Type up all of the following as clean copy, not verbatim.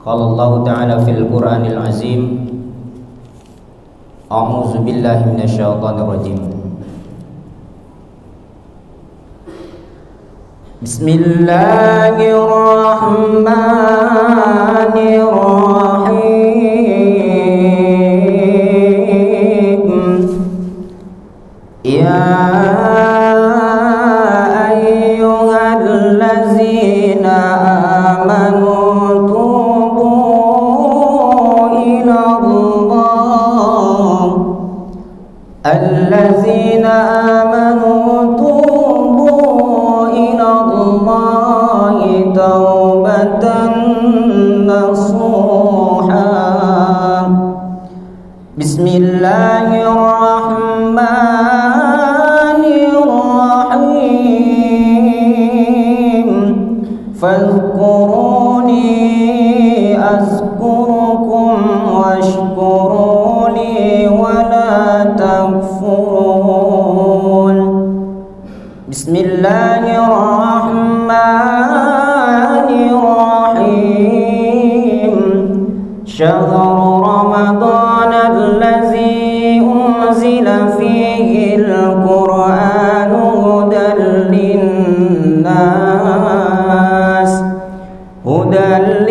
Qala Allah Ta'ala fil Qur'anil Azim. A'udzu billahi minasyaitonir rajim. Bismillahirrahmanirrahim. Ya ayyuhallazina amanu tubu ila Allah. Allazina amanu tubu ila Allah taubatan nasuha. Bismillahirrahmanirrahim. Fadhkuruni azkurukum washkuruni wala takfurun. Bismillahirrahmanirrahim. Syahrul Ramadan allazi unzila fihi al-Qur'an hudan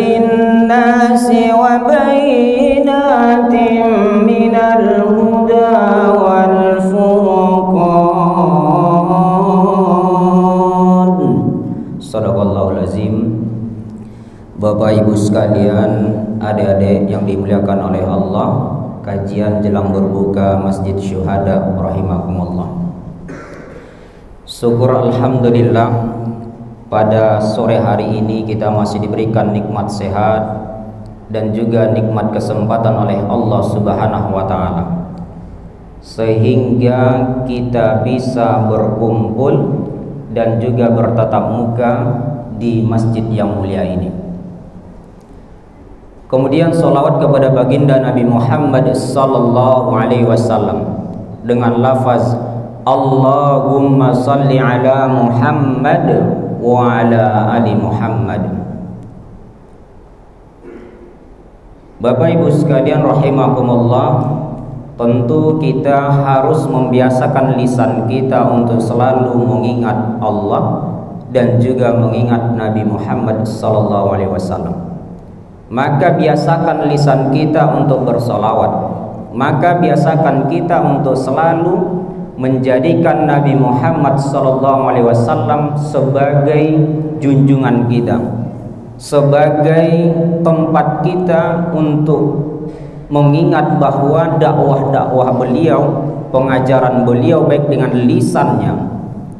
linnas wa bayyinatin minal huda wal furqan. Shadaqallahul azim. Bapak Ibu sekalian, adik-adik yang dimuliakan oleh Allah, kajian jelang berbuka Masjid Syuhada rahimakumullah. Syukur alhamdulillah, pada sore hari ini kita masih diberikan nikmat sehat dan juga nikmat kesempatan oleh Allah Subhanahu wa taala, sehingga kita bisa berkumpul dan juga bertatap muka di masjid yang mulia ini. Kemudian salawat kepada baginda Nabi Muhammad sallallahu alaihi wasallam dengan lafaz Allahumma salli ala Muhammad wa ala ali Muhammad. Bapak Ibu sekalian rahimakumullah, tentu kita harus membiasakan lisan kita untuk selalu mengingat Allah dan juga mengingat Nabi Muhammad sallallahu alaihi wasallam. Maka biasakan lisan kita untuk bersolawat. Maka biasakan kita untuk selalu menjadikan Nabi Muhammad SAW sebagai junjungan kita, sebagai tempat kita untuk mengingat bahwa dakwah-dakwah beliau, pengajaran beliau baik dengan lisannya,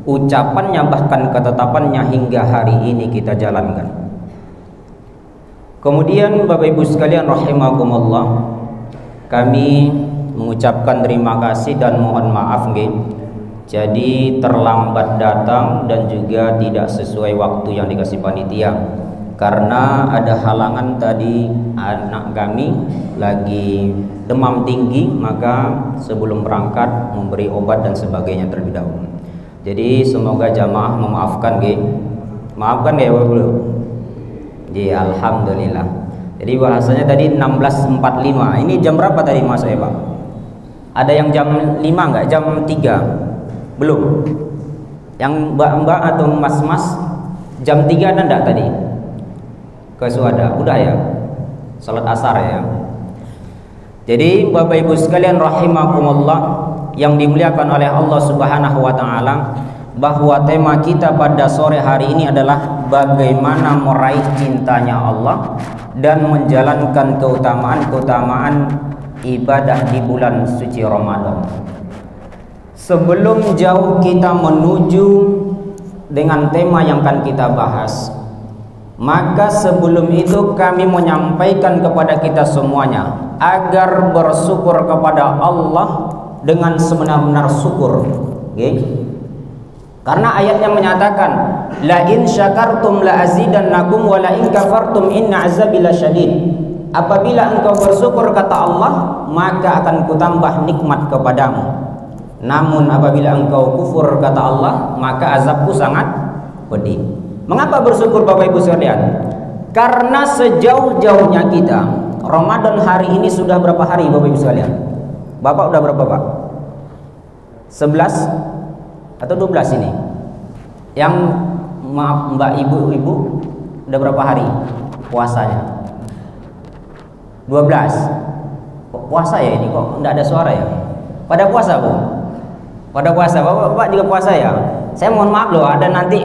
ucapannya, bahkan ketetapannya hingga hari ini kita jalankan. Kemudian Bapak Ibu sekalian rahimakumullah, kami mengucapkan terima kasih dan mohon maaf nggih. Jadi terlambat datang dan juga tidak sesuai waktu yang dikasih panitia, karena ada halangan tadi, anak kami lagi demam tinggi, maka sebelum berangkat memberi obat dan sebagainya terlebih dahulu. Jadi semoga jamaah memaafkan nggih. Maafkan nggih Bapak Ibu. Ya, alhamdulillah. Jadi bahasanya tadi 16.45. Ini jam berapa tadi masuk ya Pak? Ada yang jam 5 enggak? Jam 3? Belum? Yang mbak-mbak atau mas-mas jam 3 ada enggak tadi? Ke Suhada? Udah ya? Salat asar ya. Jadi Bapak Ibu sekalian rahimakumullah yang dimuliakan oleh Allah Subhanahu wa taala, bahwa tema kita pada sore hari ini adalah bagaimana meraih cintanya Allah dan menjalankan keutamaan-keutamaan ibadah di bulan suci Ramadan. Sebelum jauh kita menuju dengan tema yang akan kita bahas, maka sebelum itu kami menyampaikan kepada kita semuanya agar bersyukur kepada Allah dengan sebenar-benar syukur. Okay? Karena ayatnya menyatakan la in syakartum la azidannakum wa la in kafartum inna azabi lasyadid. Apabila engkau bersyukur kata Allah, maka akan kutambah nikmat kepadamu. Namun apabila engkau kufur kata Allah, maka azabku sangat pedih. Mengapa bersyukur Bapak Ibu sekalian? Karena sejauh-jauhnya kita, Ramadan hari ini sudah berapa hari Bapak Ibu sekalian? Bapak udah berapa Pak? 11 atau 12 ini? Yang maaf Mbak Ibu udah berapa hari puasanya? 12. Kok puasa ya ini, kok enggak ada suara ya? Pada puasa Bu? Pada puasa, Bapak juga puasa ya? Saya mohon maaf loh, ada nanti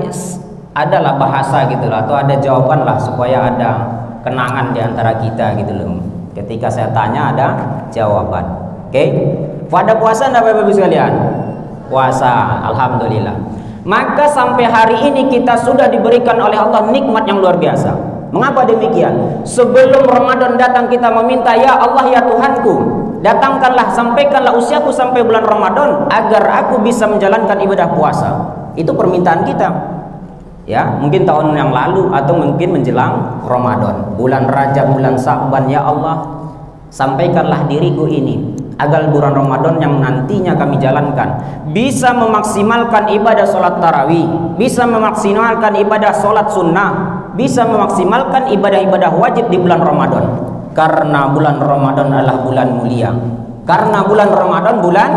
adalah bahasa gitu lah, atau ada jawaban lah supaya ada kenangan di antara kita gitu loh. Ketika saya tanya ada jawaban. Oke? Pada puasa enggak Bapak Ibu sekalian? Puasa, alhamdulillah. Maka sampai hari ini kita sudah diberikan oleh Allah nikmat yang luar biasa. Mengapa demikian? Sebelum Ramadan datang kita meminta, ya Allah ya Tuhanku, datangkanlah, sampaikanlah usiaku sampai bulan Ramadan agar aku bisa menjalankan ibadah puasa. Itu permintaan kita. Ya, mungkin tahun yang lalu atau mungkin menjelang Ramadan, bulan Rajab, bulan Sa'ban, ya Allah, sampaikanlah diriku ini agar bulan Ramadan yang nantinya kami jalankan bisa memaksimalkan ibadah sholat tarawih, bisa memaksimalkan ibadah sholat sunnah, bisa memaksimalkan ibadah-ibadah wajib di bulan Ramadan. Karena bulan Ramadan adalah bulan mulia, karena bulan Ramadan bulan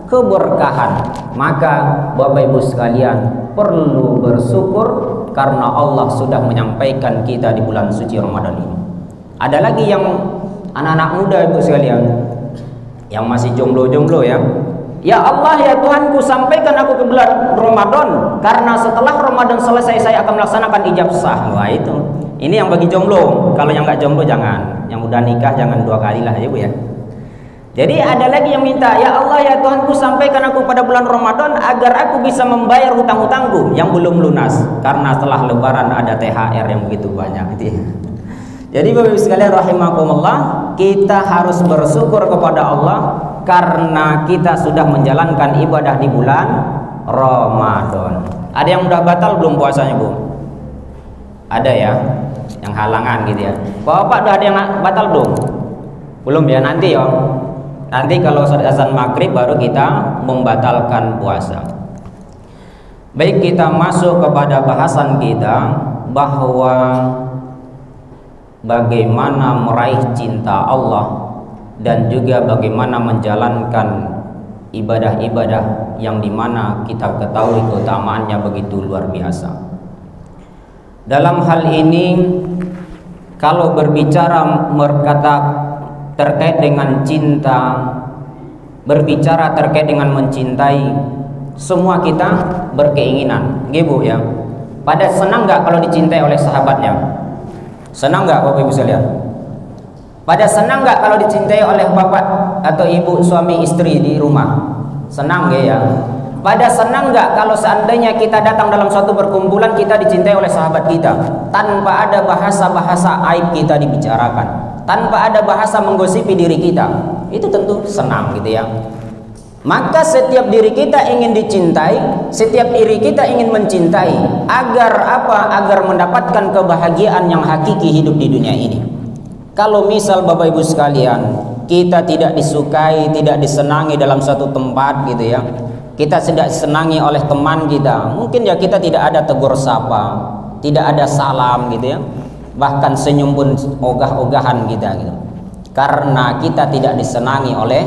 keberkahan. Maka Bapak Ibu sekalian perlu bersyukur karena Allah sudah menyampaikan kita di bulan suci Ramadan ini. Ada lagi yang anak-anak muda Ibu sekalian yang masih jomblo-jomblo ya. Ya Allah ya Tuhanku, sampaikan aku ke bulan Ramadan karena setelah Ramadan selesai saya akan melaksanakan ijab sah. Wah itu. Ini yang bagi jomblo. Kalau yang nggak jomblo jangan. Yang udah nikah jangan 2 kali lah ya Bu ya. Jadi ada lagi yang minta, ya Allah ya Tuhanku, sampaikan aku pada bulan Ramadan agar aku bisa membayar hutang-hutangku yang belum lunas, karena setelah lebaran ada THR yang begitu banyak gitu ya. Jadi Bapak Ibu sekalian rahimakumullah, kita harus bersyukur kepada Allah karena kita sudah menjalankan ibadah di bulan Ramadan. Ada yang udah batal belum puasanya Bu? Ada ya, yang halangan gitu ya. Bapak udah ada yang batal belum? Belum ya, nanti ya. Nanti kalau azan maghrib baru kita membatalkan puasa. Baik, kita masuk kepada bahasan kita bahwa bagaimana meraih cinta Allah dan juga bagaimana menjalankan ibadah-ibadah yang dimana kita ketahui keutamaannya begitu luar biasa. Dalam hal ini, kalau berbicara terkait dengan cinta, berbicara terkait dengan mencintai, semua kita berkeinginan, gitu ya. Pada senang nggak kalau dicintai oleh sahabatnya? Senang nggak Bapak Ibu sekalian? Pada senang nggak kalau dicintai oleh bapak atau ibu, suami istri di rumah? Senang nggak ya? Pada senang nggak kalau seandainya kita datang dalam suatu perkumpulan kita dicintai oleh sahabat kita tanpa ada bahasa-bahasa aib kita dibicarakan, tanpa ada bahasa menggosipi diri kita? Itu tentu senang gitu ya. Maka setiap diri kita ingin dicintai, setiap diri kita ingin mencintai. Agar apa? Agar mendapatkan kebahagiaan yang hakiki hidup di dunia ini. Kalau misal Bapak Ibu sekalian, kita tidak disukai, tidak disenangi dalam suatu tempat gitu ya, kita tidak disenangi oleh teman kita, mungkin ya kita tidak ada tegur sapa, tidak ada salam gitu ya, bahkan senyum pun ogah-ogahan kita gitu. Karena kita tidak disenangi oleh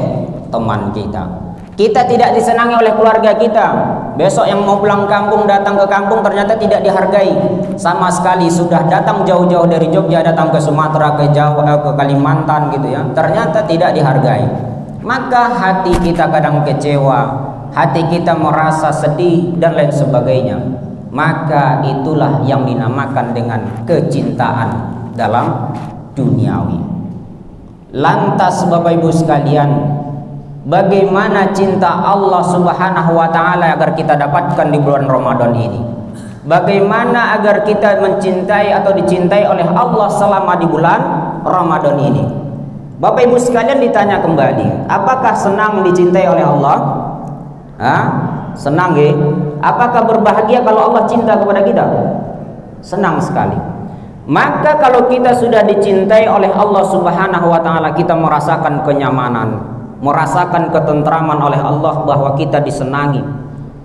teman kita. Kita tidak disenangi oleh keluarga kita. Besok yang mau pulang kampung, datang ke kampung ternyata tidak dihargai sama sekali. Sudah datang jauh-jauh dari Jogja, datang ke Sumatera, ke Jawa, ke Kalimantan gitu ya, ternyata tidak dihargai. Maka hati kita kadang kecewa, hati kita merasa sedih dan lain sebagainya. Maka itulah yang dinamakan dengan kecintaan dalam duniawi. Lantas Bapak Ibu sekalian, bagaimana cinta Allah Subhanahu wa taala agar kita dapatkan di bulan Ramadan ini? Bagaimana agar kita mencintai atau dicintai oleh Allah selama di bulan Ramadan ini? Bapak Ibu sekalian ditanya kembali, apakah senang dicintai oleh Allah? Senang ya? Apakah berbahagia kalau Allah cinta kepada kita? Senang sekali. Maka kalau kita sudah dicintai oleh Allah Subhanahu wa taala, kita merasakan kenyamanan, merasakan ketentraman oleh Allah bahwa kita disenangi.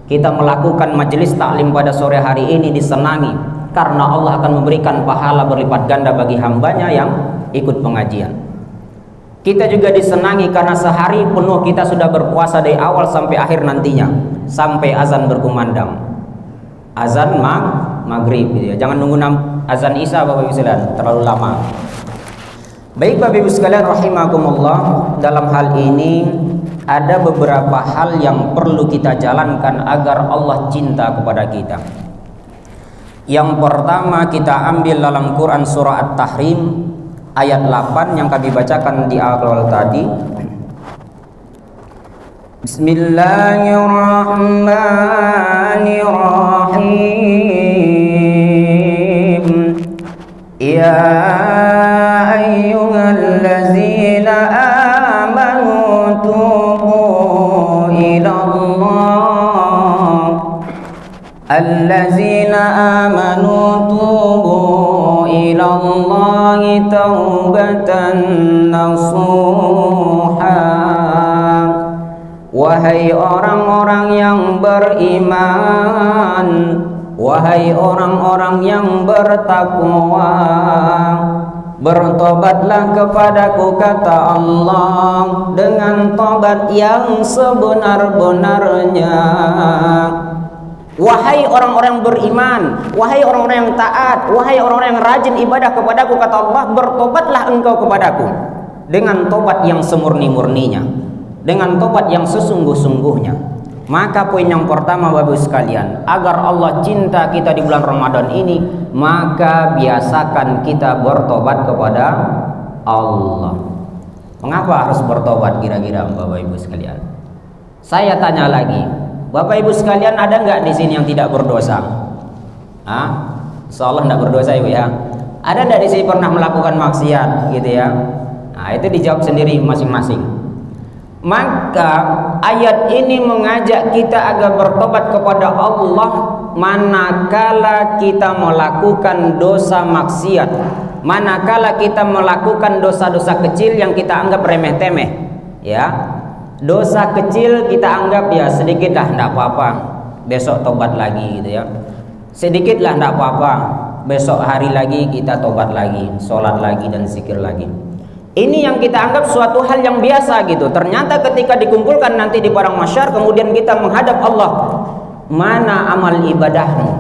Kita melakukan majelis taklim pada sore hari ini disenangi. karena Allah akan memberikan pahala berlipat ganda bagi hambanya yang ikut pengajian. Kita juga disenangi karena sehari penuh kita sudah berpuasa dari awal sampai akhir nantinya, sampai azan berkumandang, azan maghrib gitu ya. Jangan nunggu azan isya Bapak Ibu sekalian, terlalu lama. Baik Bapak Ibu sekalian rahimakumullah, dalam hal ini ada beberapa hal yang perlu kita jalankan agar Allah cinta kepada kita. Yang pertama kita ambil dalam Quran surah At-Tahrim ayat 8 yang kami bacakan di awal tadi. Bismillahirrahmanirrahim. Ya ayyuhallazina amanu tubu ilallah. Allazina amanu tubu ilallahi taubatan nasuha. Wahai orang-orang yang beriman, wahai orang-orang yang bertakwa, bertobatlah kepadaku kata Allah dengan tobat yang sebenar-benarnya. Wahai orang-orang beriman, wahai orang-orang yang taat, wahai orang-orang yang rajin ibadah kepadaku kata Allah, bertobatlah engkau kepadaku dengan tobat yang semurni-murninya, dengan tobat yang sesungguh-sungguhnya. Maka poin yang pertama Bapak sekalian, agar Allah cinta kita di bulan Ramadan ini, maka biasakan kita bertobat kepada Allah. Mengapa harus bertobat kira-kira Bapak Ibu sekalian? Saya tanya lagi, Bapak Ibu sekalian, ada nggak di sini yang tidak berdosa? Insyaallah nggak berdosa Ibu ya. Ada nggak di sini pernah melakukan maksiat gitu ya? Nah, itu dijawab sendiri masing-masing. Maka ayat ini mengajak kita agar bertobat kepada Allah manakala kita melakukan dosa maksiat, manakala kita melakukan dosa-dosa kecil yang kita anggap remeh-temeh, ya. Dosa kecil kita anggap ya sedikit lah, tidak apa-apa, besok tobat lagi gitu ya. Sedikit lah, tidak apa-apa, besok hari lagi kita tobat lagi, sholat lagi dan zikir lagi. Ini yang kita anggap suatu hal yang biasa gitu. Ternyata ketika dikumpulkan nanti di padang mahsyar, kemudian kita menghadap Allah, mana amal ibadahmu,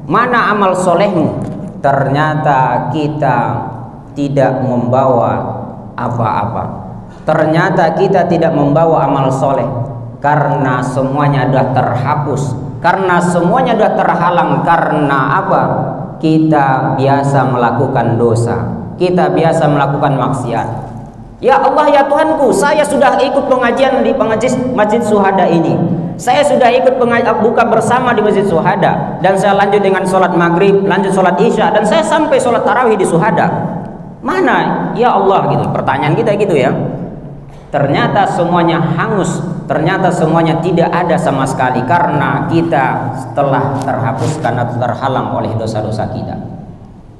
mana amal solehmu? Ternyata kita tidak membawa apa-apa. Ternyata kita tidak membawa amal soleh, karena semuanya sudah terhapus, karena semuanya sudah terhalang. Karena apa? Kita biasa melakukan dosa, kita biasa melakukan maksiat. Ya Allah ya Tuhanku, saya sudah ikut pengajian di Masjid Syuhada ini, saya sudah ikut buka bersama di Masjid Syuhada, dan saya lanjut dengan sholat maghrib, lanjut sholat isya, dan saya sampai sholat tarawih di Syuhada. Mana ya Allah gitu, pertanyaan kita gitu ya. Ternyata semuanya hangus, ternyata semuanya tidak ada sama sekali, karena kita telah terhapuskan atau terhalang oleh dosa-dosa kita.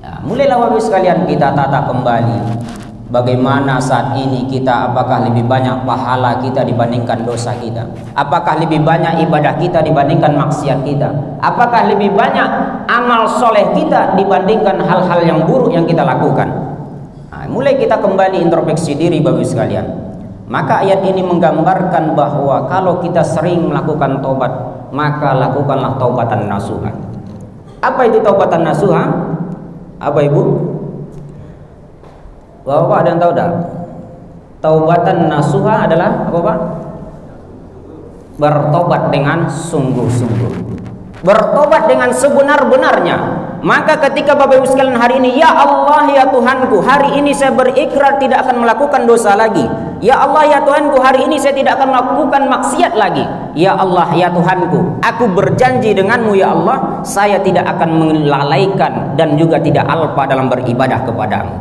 Nah, mulailah Bapak sekalian kita tata kembali bagaimana saat ini kita, apakah lebih banyak pahala kita dibandingkan dosa kita, apakah lebih banyak ibadah kita dibandingkan maksiat kita, apakah lebih banyak amal soleh kita dibandingkan hal-hal yang buruk yang kita lakukan. Nah, mulai kita kembali introspeksi diri Bapak sekalian. Maka ayat ini menggambarkan bahwa kalau kita sering melakukan taubat, maka lakukanlah taubatan nasuha. Apa itu taubatan nasuha? Apa Ibu? Bapak ada yang tahu tak? Taubatan nasuha adalah apa Pak? Bertobat dengan sungguh-sungguh, bertobat dengan sebenar-benarnya. Maka ketika Bapak Ibu sekalian hari ini, ya Allah ya Tuhanku, hari ini saya berikrar tidak akan melakukan dosa lagi. Ya Allah ya Tuhanku, hari ini saya tidak akan melakukan maksiat lagi. Ya Allah ya Tuhanku, aku berjanji denganmu ya Allah, saya tidak akan melalaikan dan juga tidak alpa dalam beribadah kepadamu.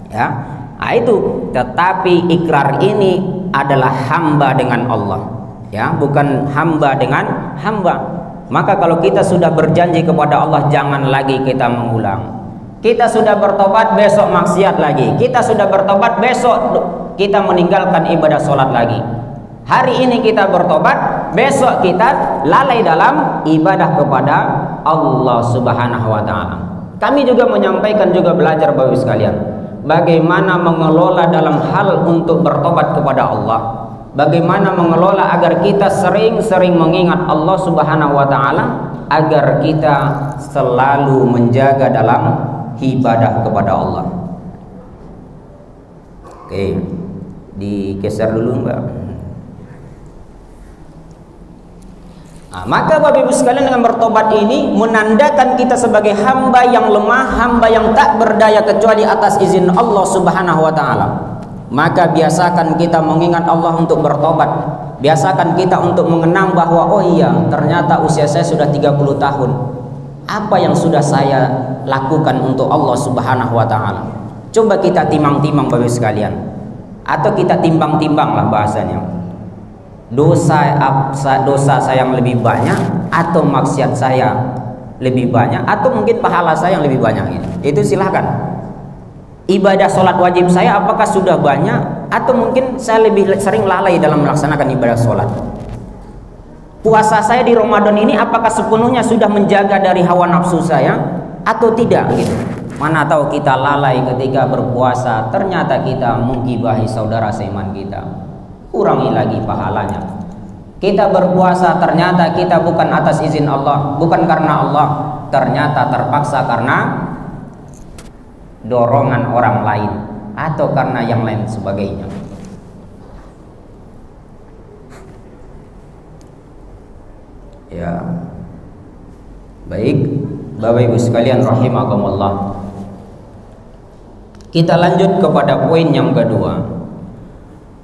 Ya, nah, itu. Tetapi ikrar ini adalah hamba dengan Allah, ya, bukan hamba dengan hamba. Maka kalau kita sudah berjanji kepada Allah, jangan lagi kita mengulang. Kita sudah bertobat, besok maksiat lagi. Kita sudah bertobat, besok kita meninggalkan ibadah sholat lagi. Hari ini kita bertobat, besok kita lalai dalam ibadah kepada Allah Subhanahu wa ta'ala. Kami juga menyampaikan, juga belajar Bapak Ibu sekalian, bagaimana mengelola dalam hal untuk bertobat kepada Allah. Bagaimana mengelola agar kita sering-sering mengingat Allah Subhanahu wa taala, agar kita selalu menjaga dalam ibadah kepada Allah. Oke, digeser dulu Mbak. Nah, maka Bapak Ibu sekalian, dengan bertobat ini menandakan kita sebagai hamba yang lemah, hamba yang tak berdaya kecuali atas izin Allah Subhanahu wa taala. Maka biasakan kita mengingat Allah untuk bertobat. Biasakan kita untuk mengenang bahwa oh iya, ternyata usia saya sudah 30 tahun. Apa yang sudah saya lakukan untuk Allah Subhanahu wa taala? Coba kita timang-timang Bapak Ibu sekalian. Atau kita timbang-timbang lah bahasanya. Dosa saya yang lebih banyak, atau maksiat saya lebih banyak, atau mungkin pahala saya yang lebih banyak. Itu silahkan. Ibadah sholat wajib saya apakah sudah banyak, atau mungkin saya lebih sering lalai dalam melaksanakan ibadah sholat. Puasa saya di Ramadan ini apakah sepenuhnya sudah menjaga dari hawa nafsu saya atau tidak gitu. Mana tahu kita lalai ketika berpuasa, ternyata kita menggibahi saudara seiman kita. Kurangi lagi pahalanya. Kita berpuasa, ternyata kita bukan atas izin Allah, bukan karena Allah, ternyata terpaksa karena dorongan orang lain atau karena yang lain sebagainya. Ya, baik Bapak Ibu sekalian rahimakumullah. Kita lanjut kepada poin yang kedua.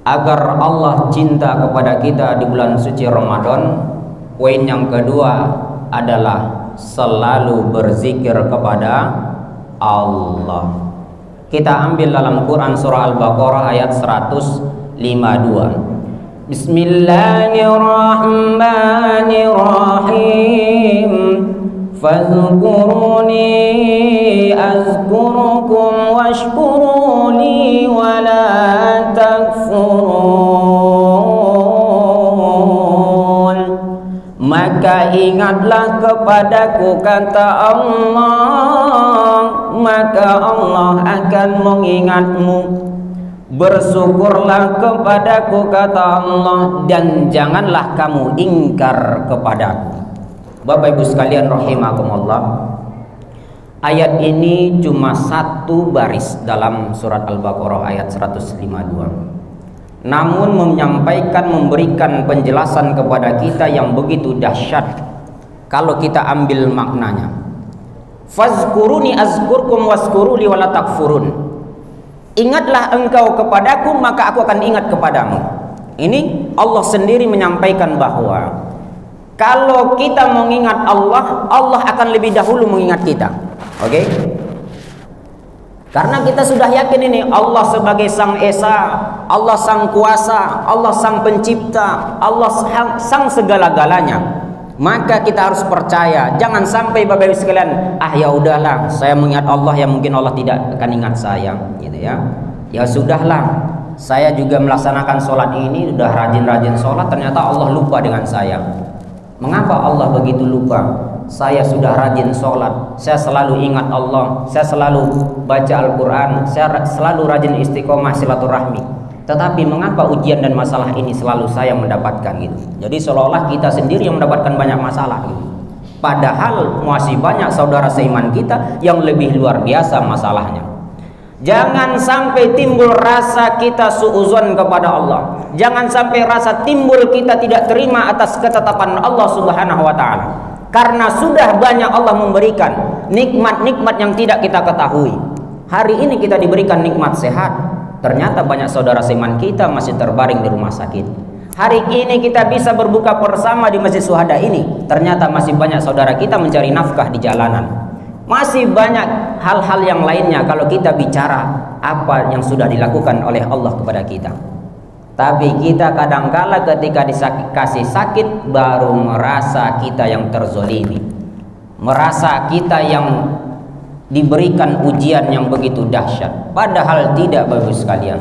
Agar Allah cinta kepada kita di bulan suci Ramadan, poin yang kedua adalah selalu berzikir kepada Allah. Kita ambil dalam Quran surah Al-Baqarah ayat 152. Bismillahirrahmanirrahim. Fadhkuruni azkurukum washkuruni wa la takfurun. Maka ingatlah kepadaku, kata Allah, maka Allah akan mengingatmu. Bersyukurlah kepadaku, kata Allah, dan janganlah kamu ingkar kepadaku. Bapak Ibu sekalian rahimakumullah, ayat ini cuma satu baris dalam surat Al-Baqarah ayat 152. Namun menyampaikan, memberikan penjelasan kepada kita yang begitu dahsyat kalau kita ambil maknanya. Fazkuruni azkurkum waskuruli wala takfurun. Ingatlah engkau kepadaku, maka aku akan ingat kepadamu. Ini Allah sendiri menyampaikan bahwa kalau kita mengingat Allah, Allah akan lebih dahulu mengingat kita. Oke? Karena kita sudah yakin ini Allah sebagai Sang Esa, Allah Sang Kuasa, Allah Sang Pencipta, Allah Sang segala-galanya. Maka kita harus percaya. Jangan sampai Bapak Ibu sekalian, ya udahlah, saya mengingat Allah, ya mungkin Allah tidak akan ingat saya, gitu ya. Ya sudahlah, saya juga melaksanakan sholat ini, sudah rajin-rajin sholat, ternyata Allah lupa dengan saya. Mengapa Allah begitu lupa? Saya sudah rajin sholat, saya selalu ingat Allah, saya selalu baca Al-Quran, saya selalu rajin istiqomah silaturahmi. Tetapi mengapa ujian dan masalah ini selalu saya mendapatkan gitu? Jadi seolah-olah kita sendiri yang mendapatkan banyak masalah gitu. Padahal masih banyak saudara seiman kita yang lebih luar biasa masalahnya. Jangan sampai timbul rasa kita suudzon kepada Allah. Jangan sampai rasa timbul kita tidak terima atas ketetapan Allah Subhanahu wa taala. Karena sudah banyak Allah memberikan nikmat-nikmat yang tidak kita ketahui. Hari ini kita diberikan nikmat sehat. Ternyata banyak saudara seiman kita masih terbaring di rumah sakit. Hari ini kita bisa berbuka bersama di Masjid Syuhada ini. Ternyata masih banyak saudara kita mencari nafkah di jalanan. Masih banyak hal-hal yang lainnya kalau kita bicara apa yang sudah dilakukan oleh Allah kepada kita. Tapi kita kadangkala ketika dikasih sakit baru merasa kita yang terzolimi, merasa kita yang diberikan ujian yang begitu dahsyat. Padahal tidak, Bapak Ibu sekalian.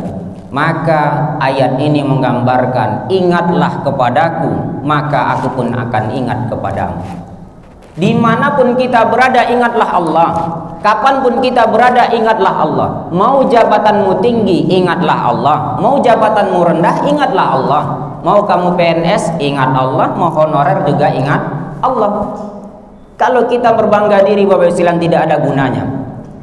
Maka ayat ini menggambarkan, ingatlah kepadaku, maka aku pun akan ingat kepadamu. Dimanapun kita berada, ingatlah Allah. Kapanpun kita berada, ingatlah Allah. Mau jabatanmu tinggi, ingatlah Allah. Mau jabatanmu rendah, ingatlah Allah. Mau kamu PNS, ingat Allah. Mau honorer juga ingat Allah. Kalau kita berbangga diri Bapak Ibu tidak ada gunanya.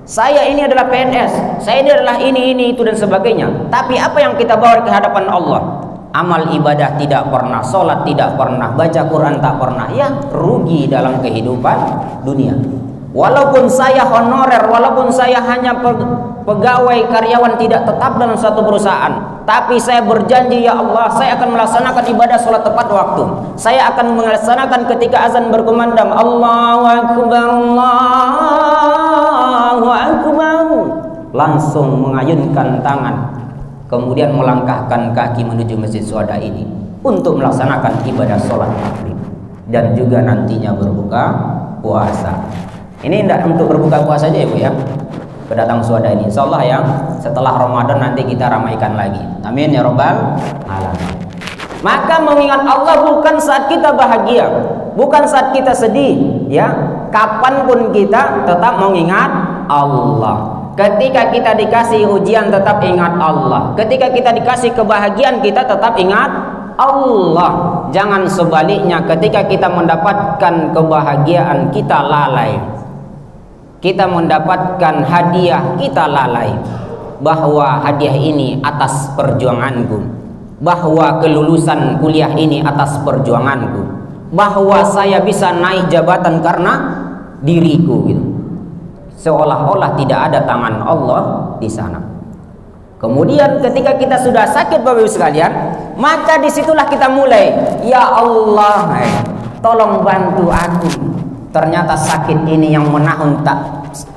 Saya ini adalah PNS, saya ini adalah ini, itu dan sebagainya. Tapi apa yang kita bawa ke hadapan Allah? Amal ibadah tidak pernah, sholat tidak pernah, baca Quran tak pernah. Ya, rugi dalam kehidupan dunia. Walaupun saya honorer, walaupun saya hanya pegawai karyawan tidak tetap dalam suatu perusahaan, tapi saya berjanji, ya Allah, saya akan melaksanakan ibadah sholat tepat waktu. Saya akan melaksanakan ketika azan berkumandang, Allahu Akbar, Allahu Akbar, langsung mengayunkan tangan, kemudian melangkahkan kaki menuju masjid syuhada ini untuk melaksanakan ibadah sholat maghrib dan juga nantinya berbuka puasa. Ini tidak untuk berbuka puasa aja ya Bu ya, kedatang syuhada ini insyaallah ya, setelah Ramadan nanti kita ramaikan lagi, amin ya robbal alamin. Maka mengingat Allah bukan saat kita bahagia, bukan saat kita sedih ya, kapanpun kita tetap mengingat Allah. Ketika kita dikasih ujian tetap ingat Allah, ketika kita dikasih kebahagiaan kita tetap ingat Allah. Jangan sebaliknya, ketika kita mendapatkan kebahagiaan kita lalai, kita mendapatkan hadiah kita lalai, bahwa hadiah ini atas perjuanganku, bahwa kelulusan kuliah ini atas perjuanganku, bahwa saya bisa naik jabatan karena diriku gitu. Seolah-olah tidak ada tangan Allah di sana. Kemudian ketika kita sudah sakit Bapak Ibu sekalian, maka disitulah kita mulai, ya Allah, tolong bantu aku. Ternyata sakit ini yang menahun tak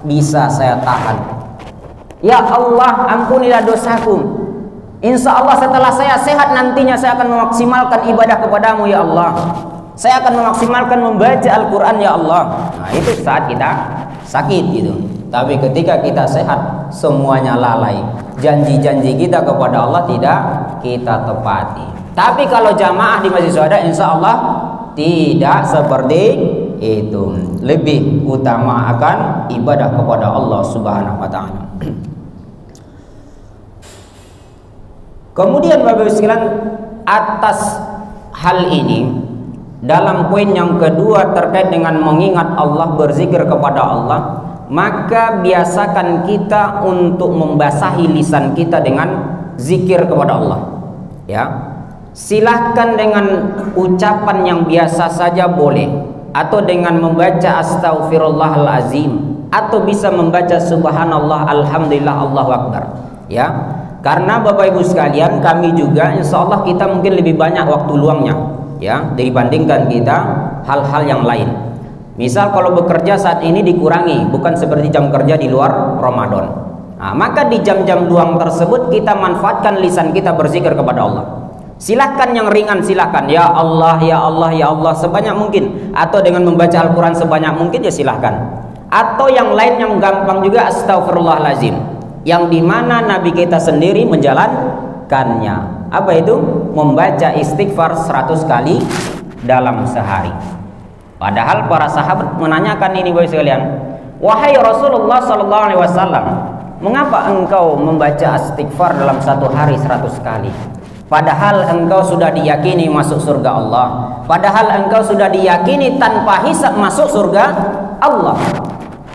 bisa saya tahan. Ya Allah, ampunilah dosaku. Insya Allah setelah saya sehat nantinya saya akan memaksimalkan ibadah kepadamu ya Allah. Saya akan memaksimalkan membaca Al-Quran ya Allah. Nah itu saat kita sakit gitu. Tapi ketika kita sehat semuanya lalai. Janji-janji kita kepada Allah tidak kita tepati. Tapi kalau jamaah di masjid syuhada insya Allah tidak seperti itu, lebih utama akan ibadah kepada Allah Subhanahu wa taala. Kemudian Bapak Ibu sekalian, atas hal ini dalam poin yang kedua terkait dengan mengingat Allah, berzikir kepada Allah, maka biasakan kita untuk membasahi lisan kita dengan zikir kepada Allah. Ya, silahkan dengan ucapan yang biasa saja boleh, atau dengan membaca astaghfirullahalazim, atau bisa membaca subhanallah, alhamdulillah, Allahu akbar. Ya, karena Bapak Ibu sekalian, kami juga insya Allah kita mungkin lebih banyak waktu luangnya ya dibandingkan kita hal-hal yang lain. Misal kalau bekerja saat ini dikurangi, bukan seperti jam kerja di luar Ramadan. Nah, maka di jam-jam luang tersebut kita manfaatkan lisan kita berzikir kepada Allah. Silahkan yang ringan, silahkan ya Allah, ya Allah, ya Allah sebanyak mungkin, atau dengan membaca Al-Quran sebanyak mungkin ya silahkan. Atau yang lain yang gampang juga astaghfirullahalazim, yang dimana Nabi kita sendiri menjalankannya. Apa itu? Membaca istighfar 100 kali dalam sehari. Padahal para sahabat menanyakan ini Bapak sekalian, wahai Rasulullah sallallahu alaihi wasallam, mengapa engkau membaca istighfar dalam satu hari 100 kali? Padahal engkau sudah diyakini masuk surga Allah, padahal engkau sudah diyakini tanpa hisab masuk surga Allah.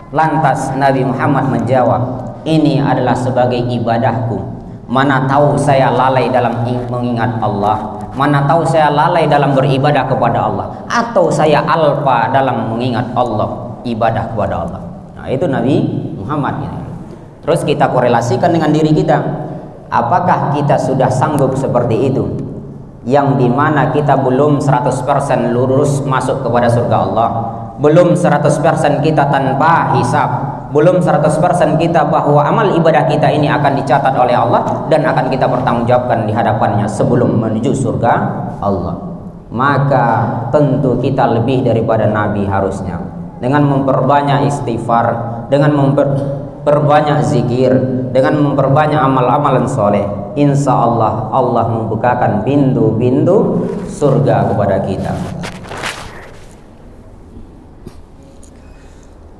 Lantas Nabi Muhammad menjawab, ini adalah sebagai ibadahku. Mana tahu saya lalai dalam mengingat Allah, mana tahu saya lalai dalam beribadah kepada Allah, atau saya alpa dalam mengingat Allah, ibadah kepada Allah. Nah itu Nabi Muhammad ini. Terus kita korelasikan dengan diri kita. Apakah kita sudah sanggup seperti itu? Yang dimana kita belum 100% lurus masuk kepada surga Allah, belum 100% kita tanpa hisab, belum 100% kita bahwa amal ibadah kita ini akan dicatat oleh Allah dan akan kita bertanggungjawabkan di hadapannya sebelum menuju surga Allah. Maka tentu kita lebih daripada Nabi harusnya, dengan memperbanyak istighfar, dengan memperbanyak zikir, dengan memperbanyak amal-amalan soleh, insya Allah Allah membukakan pintu-pintu surga kepada kita.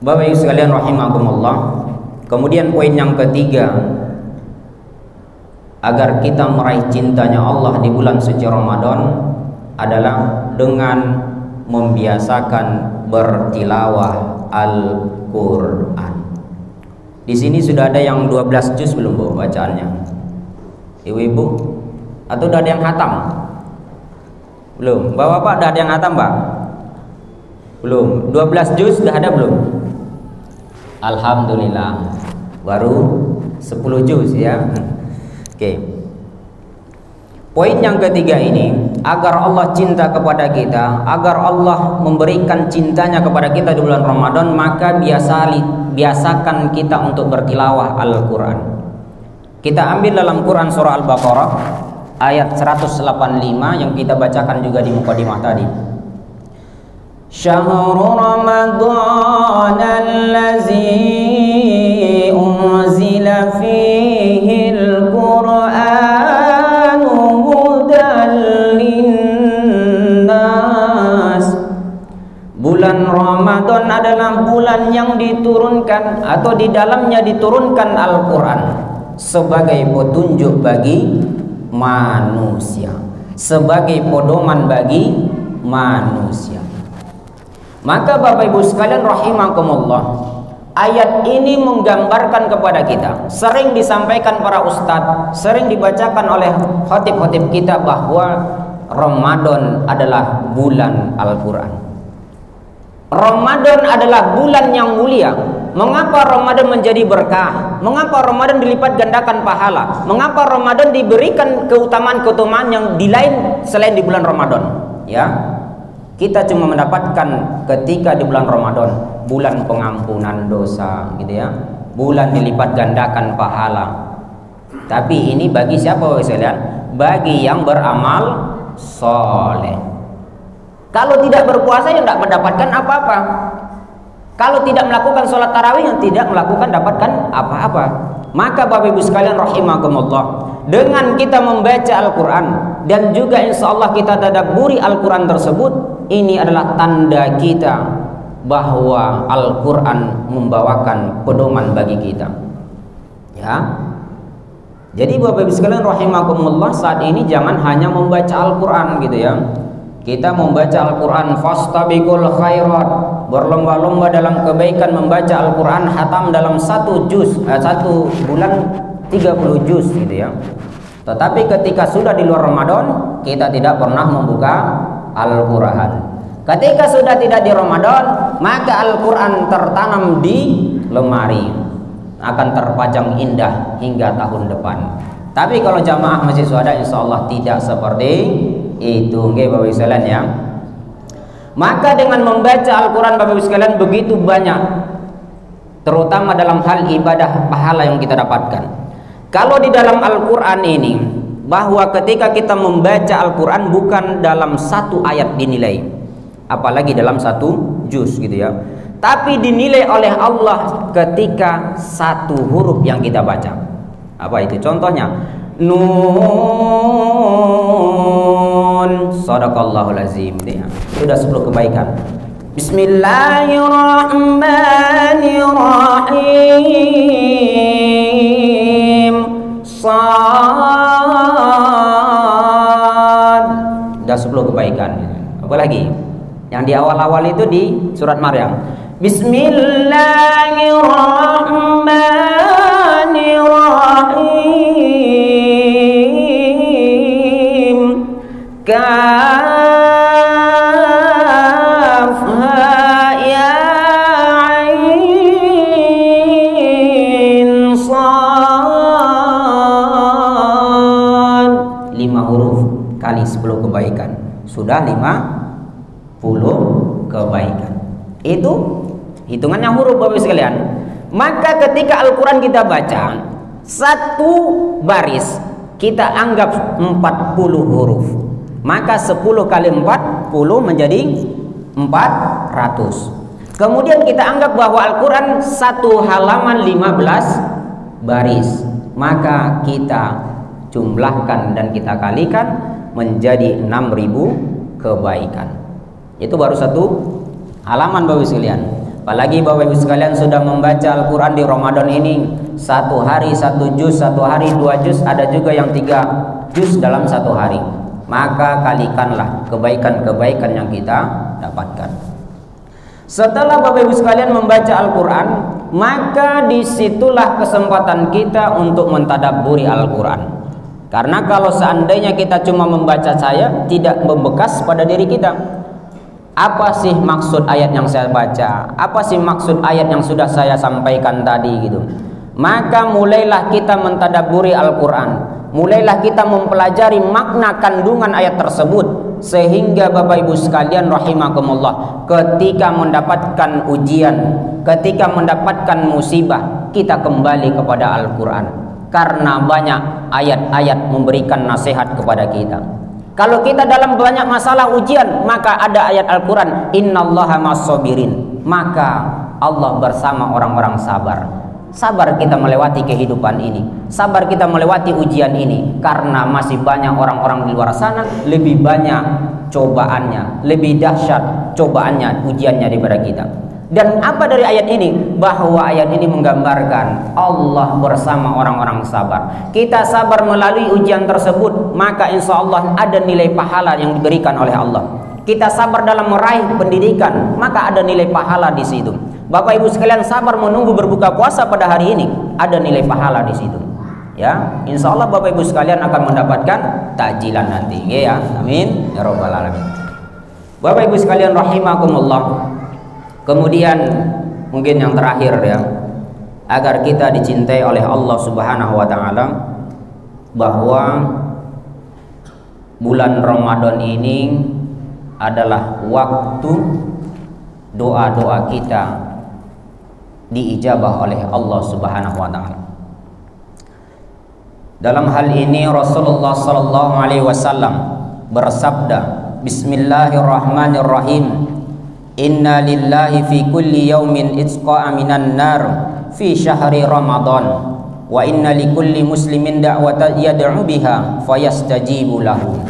Bapak Ibu sekalian rahimakumullah. Kemudian poin yang ketiga, agar kita meraih cintanya Allah di bulan suci Ramadan adalah dengan membiasakan bertilawah Al-Quran. Di sini sudah ada yang 12 juz belum Bu bacaannya? Ibu-ibu? Atau udah ada yang hatam? Belum. Bapak-bapak udah ada yang hatam, Pak? Belum. 12 juz sudah ada belum? Alhamdulillah. Baru 10 juz ya. Oke. Poin yang ketiga ini, agar Allah cinta kepada kita, agar Allah memberikan cintanya kepada kita di bulan Ramadan, maka biasakan kita untuk bertilawah Al-Quran. Kita ambil dalam Quran surah Al-Baqarah ayat 185 yang kita bacakan juga di mukadimah tadi. Syahrul Ramadan allazi unzila fihi al-Quran hudan linnas. Bulan Ramadan adalah bulan yang diturunkan atau di dalamnya diturunkan Al-Quran sebagai petunjuk bagi manusia, sebagai pedoman bagi manusia. Maka Bapak Ibu sekalian rahimakumullah, ayat ini menggambarkan kepada kita, sering disampaikan para ustadz, sering dibacakan oleh khatib-khatib kita bahwa Ramadan adalah bulan Al-Quran. Ramadan adalah bulan yang mulia. Mengapa Ramadan menjadi berkah? Mengapa Ramadan dilipat gandakan pahala? Mengapa Ramadan diberikan keutamaan-keutamaan yang di lain selain di bulan Ramadan? Ya, kita cuma mendapatkan ketika di bulan Ramadan, bulan pengampunan dosa, gitu ya, bulan dilipat gandakan pahala. Tapi ini bagi siapa Bapak sekalian? Bagi yang beramal soleh. Kalau tidak berpuasa yang tidak mendapatkan apa-apa. Kalau tidak melakukan sholat tarawih yang tidak dapatkan apa-apa. Maka Bapak Ibu sekalian rahimakumullah, dengan kita membaca Al-Quran dan juga insya Allah kita tadabburi Al-Quran tersebut, ini adalah tanda kita bahwa Al-Quran membawakan pedoman bagi kita. Ya. Jadi Bapak Ibu sekalian rahimakumullah, saat ini jangan hanya membaca Al-Quran gitu ya. Kita membaca Al-Quran, fastabiqul khairat, berlomba-lomba dalam kebaikan membaca Al-Quran, hatam dalam satu bulan 30 juz gitu ya. Tetapi ketika sudah di luar Ramadan, kita tidak pernah membuka Al-Quran. Ketika sudah tidak di Ramadan, maka Al-Quran tertanam di lemari, akan terpajang indah hingga tahun depan. Tapi kalau jamaah masih ada, insya Allah tidak seperti itu, nggih Bapak Ibu sekalian ya. Maka dengan membaca Al-Quran Bapak Ibu sekalian begitu banyak, terutama dalam hal ibadah pahala yang kita dapatkan. Kalau di dalam Al-Quran ini, bahwa ketika kita membaca Al-Quran bukan dalam satu ayat dinilai, apalagi dalam satu juz gitu ya, tapi dinilai oleh Allah ketika satu huruf yang kita baca. Apa itu? Contohnya Nun, sadaqallahul azim. Sudah 10 kebaikan. Bismillahirrahmanirrahim. Sad. Sudah 10 kebaikan. Apa lagi? Yang di awal-awal itu di surat Maryam. Bismillahirrahmanirrahim. Kaf ha ya ain sad. 5 huruf kali 10 kebaikan. Sudah 50 kebaikan. Itu hitungannya huruf Bapak sekalian. Maka ketika Al-Quran kita baca, satu baris kita anggap 40 huruf. Maka 10 kali 40 menjadi 400. Kemudian kita anggap bahwa Al-Quran satu halaman 15 baris. Maka kita jumlahkan dan kita kalikan menjadi 6.000 kebaikan. Itu baru satu halaman Bapak sekalian. Apalagi Bapak Ibu sekalian sudah membaca Al-Quran di Ramadan ini, satu hari 1 juz, satu hari 2 juz, ada juga yang 3 juz dalam satu hari. Maka kalikanlah kebaikan-kebaikan yang kita dapatkan. Setelah Bapak Ibu sekalian membaca Al-Quran, maka disitulah kesempatan kita untuk mentadabburi Al-Quran. Karena kalau seandainya kita cuma membaca saja, tidak membekas pada diri kita. Apa sih maksud ayat yang saya baca? Apa sih maksud ayat yang sudah saya sampaikan tadi gitu? Maka mulailah kita mentadabburi Al-Quran. Mulailah kita mempelajari makna kandungan ayat tersebut, sehingga Bapak Ibu sekalian rahimakumullah, ketika mendapatkan ujian, ketika mendapatkan musibah, kita kembali kepada Al-Quran. Karena banyak ayat-ayat memberikan nasihat kepada kita. Kalau kita dalam banyak masalah ujian, maka ada ayat Al-Quran, innallaha ma'as-sabirin, maka Allah bersama orang-orang sabar. Sabar kita melewati kehidupan ini, sabar kita melewati ujian ini, karena masih banyak orang-orang di luar sana lebih banyak cobaannya, lebih dahsyat cobaannya, ujiannya daripada kita. Dan apa dari ayat ini? Bahwa ayat ini menggambarkan Allah bersama orang-orang sabar. Kita sabar melalui ujian tersebut, maka insya Allah ada nilai pahala yang diberikan oleh Allah. Kita sabar dalam meraih pendidikan, maka ada nilai pahala di situ. Bapak Ibu sekalian sabar menunggu berbuka puasa pada hari ini, ada nilai pahala di situ. Ya, insya Allah Bapak Ibu sekalian akan mendapatkan takjilan nanti. Ya, amin ya rabbal alamin. Bapak Ibu sekalian rahimakumullah. Kemudian mungkin yang terakhir ya, agar kita dicintai oleh Allah Subhanahu wa taala, bahwa bulan Ramadan ini adalah waktu doa-doa kita diijabah oleh Allah Subhanahu wa taala. Dalam hal ini Rasulullah sallallahu alaihi wasallam bersabda, Bismillahirrahmanirrahim. Inna lillahi fi kulli yaumin itsqa'a minan nar fi syahri Ramadan wa inna likulli muslimin da'watan yad'u biha fayastajibu lahu.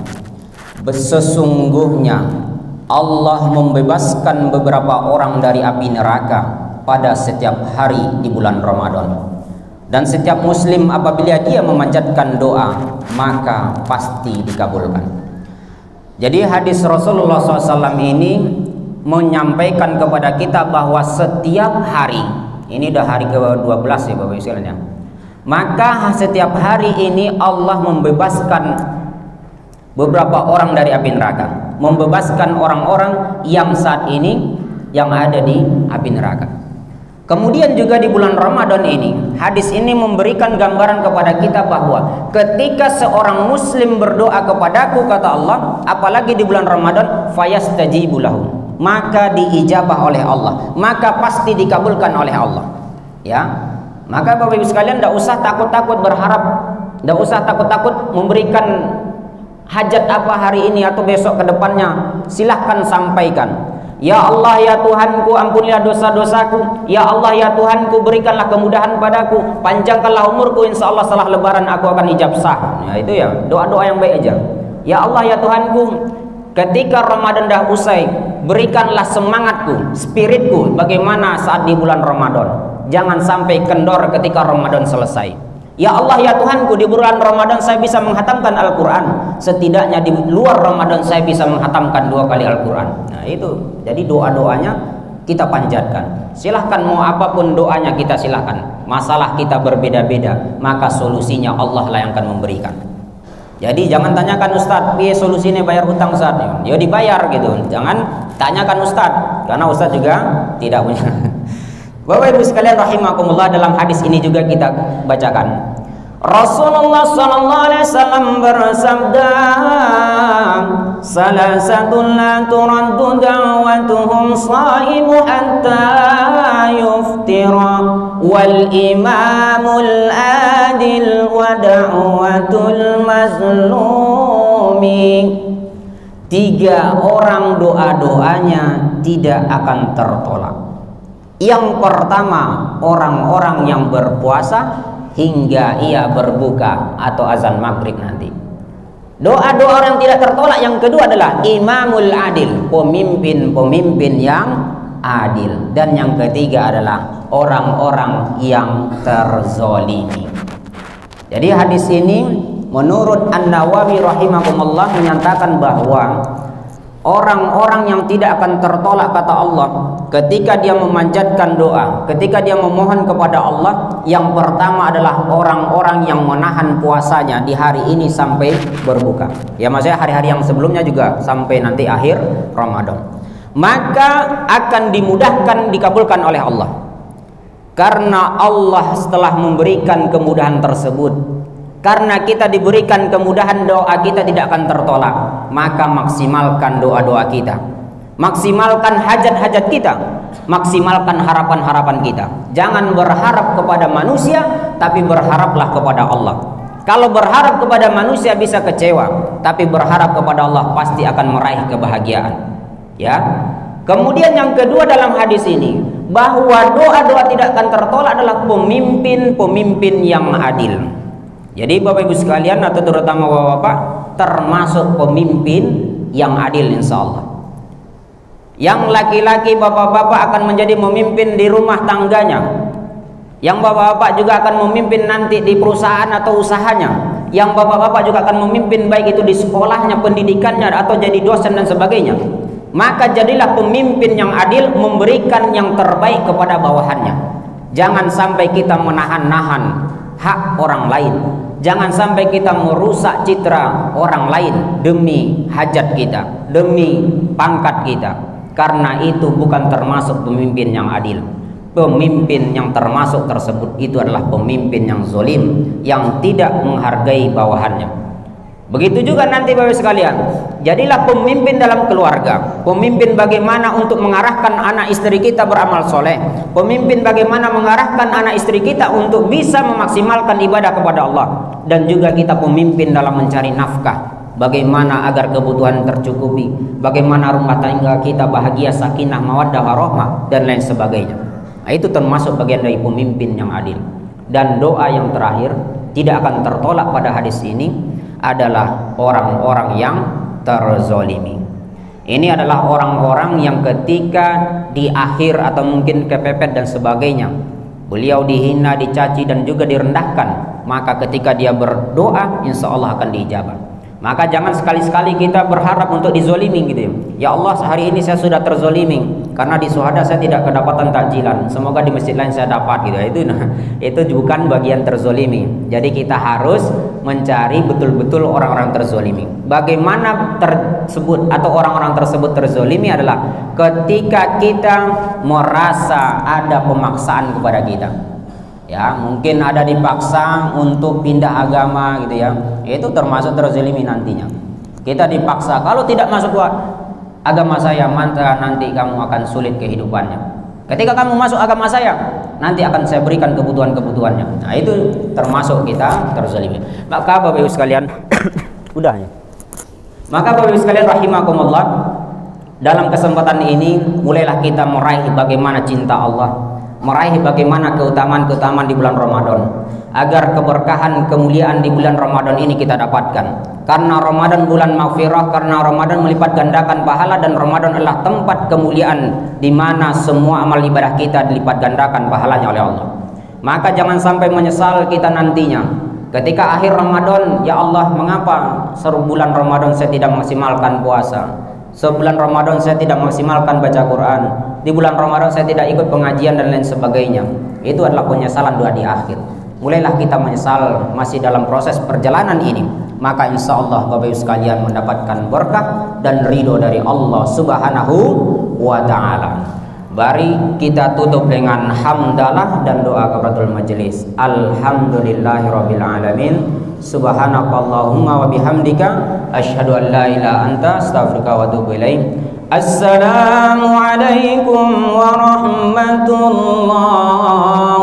Sesungguhnya Allah membebaskan beberapa orang dari api neraka pada setiap hari di bulan Ramadan. Dan setiap muslim apabila dia memanjatkan doa, maka pasti dikabulkan. Jadi hadis Rasulullah SAW ini menyampaikan kepada kita bahwa setiap hari, ini udah hari ke-12 ya Bapak Ibu sekalian ya, maka setiap hari ini Allah membebaskan beberapa orang dari api neraka, membebaskan orang-orang yang saat ini yang ada di api neraka. Kemudian juga di bulan Ramadan ini, hadis ini memberikan gambaran kepada kita bahwa ketika seorang muslim berdoa kepadaku, kata Allah, apalagi di bulan Ramadan, fayastajibu lahu, maka diijabah oleh Allah, maka pasti dikabulkan oleh Allah. Ya, maka Bapak Ibu sekalian, tidak usah takut-takut berharap, tidak usah takut-takut memberikan hajat apa hari ini atau besok ke depannya. Silahkan sampaikan. Ya Allah ya Tuhanku, ampunilah dosa-dosaku. Ya Allah ya Tuhanku, berikanlah kemudahan padaku, panjangkanlah umurku, insya Allah setelah lebaran aku akan ijab sah. Ya itu ya, doa-doa yang baik aja. Ya Allah ya Tuhanku, ketika Ramadan dah usai, berikanlah semangatku, spiritku bagaimana saat di bulan Ramadan. Jangan sampai kendor ketika Ramadan selesai. Ya Allah ya Tuhanku, di bulan Ramadan saya bisa menghatamkan Al-Quran, setidaknya di luar Ramadan saya bisa menghatamkan 2 kali Al-Quran. Nah itu, jadi doa-doanya kita panjatkan. Silahkan mau apapun doanya kita silahkan. Masalah kita berbeda-beda, maka solusinya Allah lah yang akan memberikan. Jadi jangan tanyakan Ustadz, piye solusinya bayar hutang Ustadz? Ya dibayar gitu. Jangan tanyakan Ustadz, karena Ustadz juga tidak punya. Bapak Ibu sekalian rahimakumullah, dalam hadis ini juga kita bacakan. Rasulullah sallallahu alaihi wasallam bersabda, "Salasatun la turaddu da'watuhum shaimu hatta yuftira, wal imamul adil wa da'watul mazlumi." 3 orang doa-doanya tidak akan tertolak. Yang pertama, orang-orang yang berpuasa hingga ia berbuka atau azan maghrib nanti. Doa-doa orang tidak tertolak. Yang kedua adalah imamul adil, pemimpin-pemimpin yang adil. Dan yang ketiga adalah orang-orang yang terzolimi. Jadi hadis ini menurut An-Nawawi rahimahumullah menyatakan bahwa orang-orang yang tidak akan tertolak kata Allah ketika dia memanjatkan doa, ketika dia memohon kepada Allah, yang pertama adalah orang-orang yang menahan puasanya di hari ini sampai berbuka. Ya, maksudnya hari-hari yang sebelumnya juga sampai nanti akhir Ramadan. Maka akan dimudahkan dikabulkan oleh Allah. Karena Allah setelah memberikan kemudahan tersebut, karena kita diberikan kemudahan, doa kita tidak akan tertolak, maka maksimalkan doa-doa kita, maksimalkan hajat-hajat kita, maksimalkan harapan-harapan kita. Jangan berharap kepada manusia, tapi berharaplah kepada Allah. Kalau berharap kepada manusia bisa kecewa, tapi berharap kepada Allah pasti akan meraih kebahagiaan. Ya. Kemudian yang kedua dalam hadis ini, bahwa doa-doa tidak akan tertolak adalah pemimpin-pemimpin yang adil. Jadi Bapak Ibu sekalian, atau terutama Bapak-bapak, termasuk pemimpin yang adil insya Allah. Yang laki-laki bapak-bapak akan menjadi pemimpin di rumah tangganya. Yang bapak-bapak juga akan memimpin nanti di perusahaan atau usahanya. Yang bapak-bapak juga akan memimpin baik itu di sekolahnya, pendidikannya, atau jadi dosen dan sebagainya. Maka jadilah pemimpin yang adil, memberikan yang terbaik kepada bawahannya. Jangan sampai kita menahan-nahan hak orang lain. Jangan sampai kita merusak citra orang lain demi hajat kita, demi pangkat kita. Karena itu bukan termasuk pemimpin yang adil. Pemimpin yang termasuk tersebut itu adalah pemimpin yang zalim, yang tidak menghargai bawahannya. Begitu juga nanti Bapak sekalian, jadilah pemimpin dalam keluarga, pemimpin bagaimana untuk mengarahkan anak istri kita beramal soleh, pemimpin bagaimana mengarahkan anak istri kita untuk bisa memaksimalkan ibadah kepada Allah, dan juga kita pemimpin dalam mencari nafkah, bagaimana agar kebutuhan tercukupi, bagaimana rumah tangga kita bahagia, sakinah, mawaddah, warahmah, dan lain sebagainya. Nah, itu termasuk bagian dari pemimpin yang adil. Dan doa yang terakhir tidak akan tertolak pada hadis ini adalah orang-orang yang terzolimi. Ini adalah orang-orang yang ketika di akhir atau mungkin kepepet dan sebagainya, beliau dihina, dicaci dan juga direndahkan, maka ketika dia berdoa insya Allah akan diijabah. Maka jangan sekali-sekali kita berharap untuk dizolimi gitu ya. Ya Allah, hari ini saya sudah terzolimi karena di syuhada saya tidak kedapatan takjilan, semoga di masjid lain saya dapat gitu. Itu bukan bagian terzolimi. Jadi kita harus mencari betul-betul orang-orang terzolimi. Bagaimana tersebut atau orang-orang tersebut terzolimi adalah ketika kita merasa ada pemaksaan kepada kita. Ya, mungkin ada dipaksa untuk pindah agama gitu ya. Itu termasuk terzolimi nantinya. Kita dipaksa, kalau tidak masuk agama saya, maka nanti kamu akan sulit kehidupannya. Ketika kamu masuk agama saya, nanti akan saya berikan kebutuhan-kebutuhannya. Nah, itu termasuk kita terzolimi. Maka Bapak Ibu sekalian, udah ya. Maka Bapak Ibu sekalian rahimakumullah, dalam kesempatan ini mulailah kita meraih bagaimana cinta Allah, meraih bagaimana keutamaan-keutamaan di bulan Ramadan, agar keberkahan, kemuliaan di bulan Ramadan ini kita dapatkan. Karena Ramadan bulan maghfirah, karena Ramadan melipat gandakan pahala, dan Ramadan adalah tempat kemuliaan di mana semua amal ibadah kita dilipat gandakan pahalanya oleh Allah. Maka jangan sampai menyesal kita nantinya ketika akhir Ramadan, ya Allah, mengapa sebulan Ramadan saya tidak maksimalkan puasa, sebulan Ramadan saya tidak maksimalkan baca Quran, di bulan Ramadan saya tidak ikut pengajian dan lain sebagainya. Itu adalah penyesalan doa di akhir. Mulailah kita menyesal masih dalam proses perjalanan ini, maka insya Allah Bapak Ibu sekalian mendapatkan berkah dan ridho dari Allah Subhanahu wa Ta'ala. Mari kita tutup dengan hamdalah dan doa kafaratul majelis. Alhamdulillahirabbil alamin. Subhanakallahumma wa bihamdika asyhadu an la ilaha anta astaghfiruka wa atubu ilaik. Assalamualaikum warahmatullahi